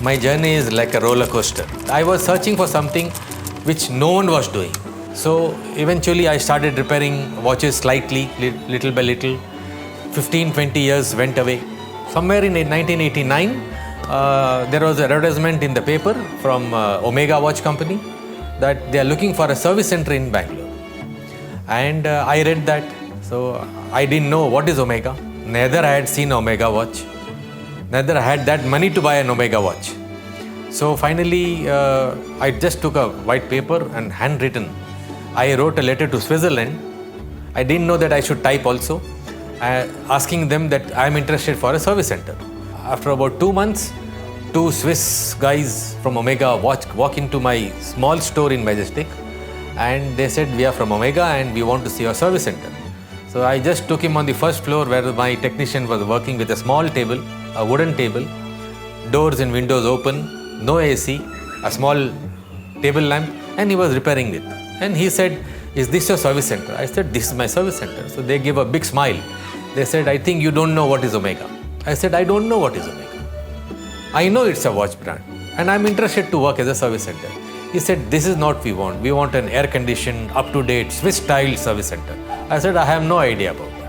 My journey is like a roller coaster. I was searching for something which no one was doing. So eventually I started repairing watches slightly, little by little. 15-20 years went away. Somewhere in 1989, there was an advertisement in the paper from Omega Watch Company that they are looking for a service center in Bangalore. And I read that. So I didn't know what is Omega. Neither I had seen Omega watch. Neither I had that money to buy an Omega watch. So finally, I just took a white paper and handwritten. I wrote a letter to Switzerland. I didn't know that I should type also, asking them that I am interested for a service center. After about 2 months, 2 Swiss guys from Omega walk into my small store in Majestic, and they said, we are from Omega and we want to see your service center. So I just took him on the first floor where my technician was working with a small table, a wooden table, doors and windows open, no AC, a small table lamp, and he was repairing it. And he said, is this your service center? I said, this is my service center. So they gave a big smile. They said, I think you don't know what is Omega. I said, I don't know what is Omega. I know it's a watch brand and I'm interested to work as a service center. He said, this is not what we want. We want an air-conditioned, up-to-date, Swiss-style service center. I said, I have no idea about it.